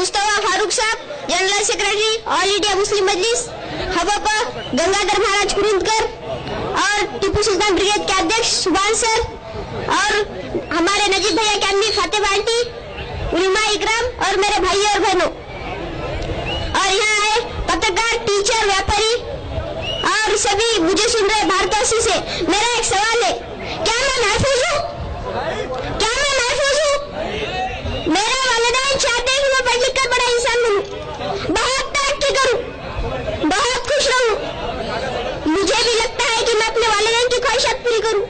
Mustafa Farooq Sahab, general secretary All India Muslim Majlis, हबप गंगाधर महाराज कुरुंदकर और टीपू सुल्तान brigade के अध्यक्ष सुभान सर और हमारे नजीब भैया के अम्मी फातिमा आंटी, उलमा इकराम और मेरे भाई और बहनों, और यहाँ आए पत्रकार, टीचर, व्यापारी और सभी मुझे सुन रहे भारतवासी से मेरा एक सवाल है, क्या मैं महफूज हूँ? क्या मैं महफूज हूँ? मेरे वालिदैन चाहते हैं कि मैं पढ़ लिख कर बड़ा इंसान बनूं, बहुत तरक्की करूं, बहुत खुश रहूं। मुझे भी लगता है कि मैं अपने वालिदैन की ख्वाहिशात पूरी करूं,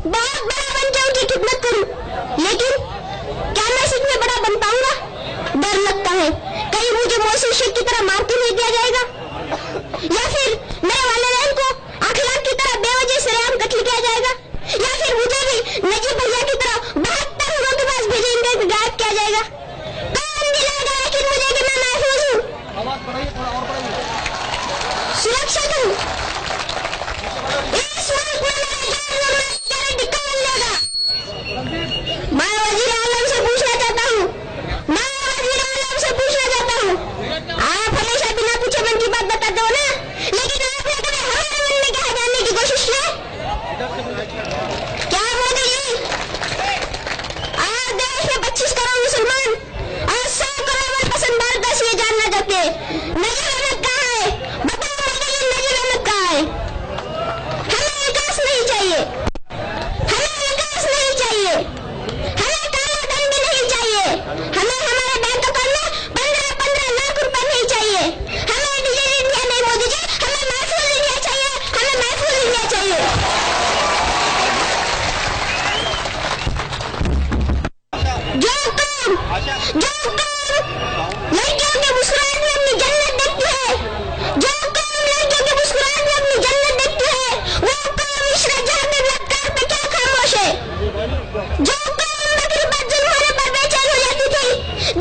बहुत बड़ा बन के उनकी खिदमत करूं, लेकिन क्या मैं सच में बड़ा बन पाऊंगा? डर लगता है कहीं मुझे मौसूल शेख की तरह मार तो नहीं दिया जाएगा, या फिर मेरे वालिदैन को अखलाक की तरह बेवजह सरेआम कत्ल किया जाएगा, या फिर मुझे भी नजीब भैया की तरह 72 लोगों के पास भेजेंगे, गायब किया जाएगा। कौन दिलाएगा यकीन मुझे कि मैं महफूज हूँ, सुरक्षित हूँ? इस मुल्क में मेरा गारंटी कौन लेगा? मैं वजीर आलम से पूछना चाहता हूँ, आप हमेशा बिना पूछे मन की बात बताते हो ना, लेकिन आपने कभी हमारे मन में क्या जानने की कोशिश की? क्या मोदी जी, आज देश में 25 करोड़ मुसलमान और 100 करोड़ पसंद भारतवासी ये जानना चाहते हैं, नजीब अहमद कहाँ है? बताओ मोदी जी, नजीब अहमद कहाँ है? हमें विकास नहीं चाहिए, हमें विकास नहीं चाहिए, हमें काला धन भी नहीं चाहिए, हमें हमारे बैंक अकाउंट में 15-15 लाख रुपए नहीं चाहिए, हमें डिजिटल इंडिया नहीं मोदी जी, हमें महफूज इंडिया चाहिए, हमें महफूज इंडिया चाहिए। जो कौम लड़कियों के मुस्कुराहट में अपनी जन्नत देखती है, जो कौम लड़कियों के मुस्कुराहट में अपनी जन्नत देखती है, वो कौम इशरत जहां में लक्कार पे क्या खामोश है? जो कौम बकरी पर जुल्म होने पर बेचैन हो जाती थी,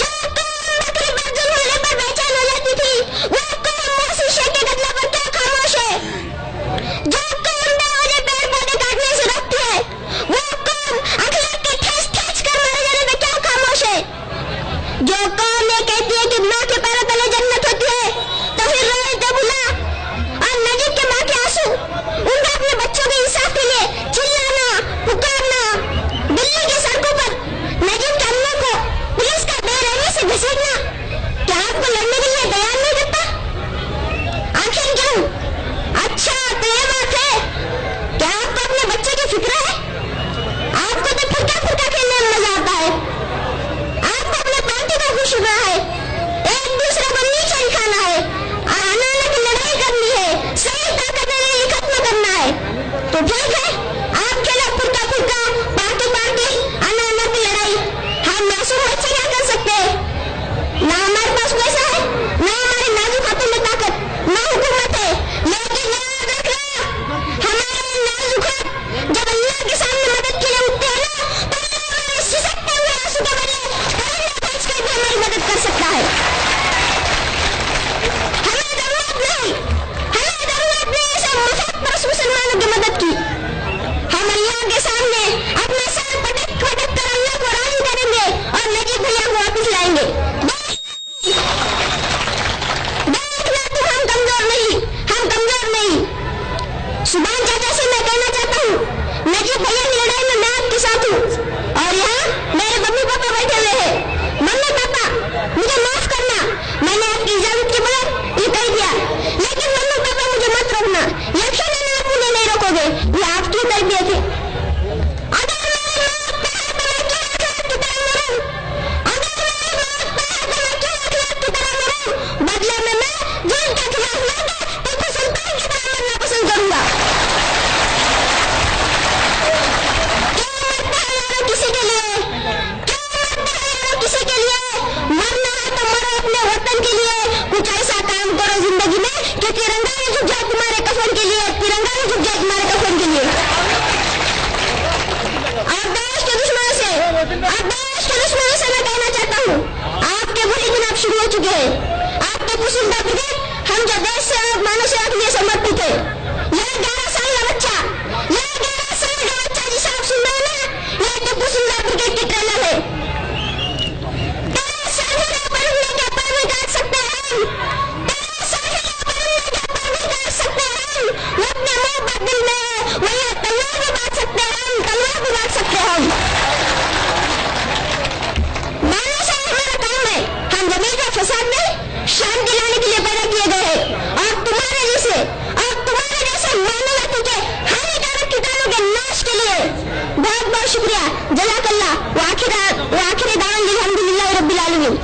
जो कौम बकरी पर जुल्म होने पर बेचैन हो जाती थी, वो कौम मौसूल शेख के कत्ल पर क्या खामोश है? जो कौम बेवजह पेड़ पौधे काटने से रोकती है, वो कौम अखलाक के ठेस कर मारे जाने में क्या खामोश है? जो कौम ये कहती है कि माँ के पैरों तले जन्नत होती है, तो फिर रोए तबुला और नजीब के माँ के आंसू, उनका अपने बच्चों के इंसाफ के लिए चिल्लाना, पुकारना, दिल्ली की सड़कों पर नजीब के अम्मा को पुलिस का बेरहमी से घसीटना, क्या आपको लड़ने के लिए तैयार नहीं करता? आखिर क्यों? अच्छा तो ये बात है, क्या आपको अपने बच्चे की फिक्र है? आपको तो फुरका फुरका खेलने में मजा आता है, आपको अपने पार्टी को खुश होना है, एक दूसरे को नीचा दिखाना है, आना की लड़ाई करनी है, सही ताकत नहीं खत्म करना है, तो ठीक है आप खेलो फुरका फुरका, पार्टी पार्टी, आना की लड़ाई। हम मासूम बच्चे क्या कर सकते हैं? ना हमारे पास पैसा है, ना हमारे नाजुक हाथों में ताकत, ना हुकूमत है, लेकिन याद रखना हमारे नाजुक हाथ जब अल्लाह के सामने मदद के लिए उठते हैं ना, तो हमारे सिसकते हुए आंसू के बदले भी हमारी मदद कर सकता है। हमें जरूरत नहीं ऐसे मुफत मुसलमानों की मदद की, हम अल्लाह के सामने अपना सर पटक पटक कर अल्लाह को राजी करेंगे और नजीब भैया को वापस लाएंगे। देखना तुम, हम कमजोर नहीं। सुभान चाचा से मैं कहना चाहता हूँ, नजीब भैया की लड़ाई में मैं आपके साथ हूँ, और यहाँ मेरे मम्मी पापा बैठे हुए हैं। मम्मी पापा मुझे माफ करना, मैंने आपकी इजाजत के बगैर ये कह दिया, लेकिन मम्मी पापा मुझे मत रोकना, यकीनन आप मुझे नहीं रोकोगे, ये आपकी तरबियत है। अगर मेरी मौत पे है तो मैं क्यों अखलाक की तरह मरूं? अगर मेरी मौत पे है तो मैं क्यों अखलाक की तरह मरूं? बदले में मैं जो इनके खिलाफ लड़े टीपू सुल्तान की तरह मरना पसंद करूंगा। क्यों मरते हैं यारो किसी के लिए? किसी के लिए मरना है तो मरो अपने वतन के लिए, कुछ ऐसा काम करो जिंदगी में कि तिरंगा में झुक जाए तुम्हारे कफन के लिए, तिरंगा में झुक जाए तुम्हारे कफन के लिए। और देश के दुश्मनों से मैं कहना चाहता हूँ, आपके बुरे दिन अब शुरू हो चुके हैं। आपके कुसुंदा ब्रिगेड हम जो देश से और मानव सेवा के लिए समर्पित है, यह 11 साल का बच्चा जिसे आप सुन रहे हैं ना, यह कुसुंदा ब्रिगेड की ट्रेनर है। 10 साल शुक्रिया, जज़ाकल्लाह, व आखिर दावन अल्हम्दुलिल्लाहि रब्बिल आलमीन।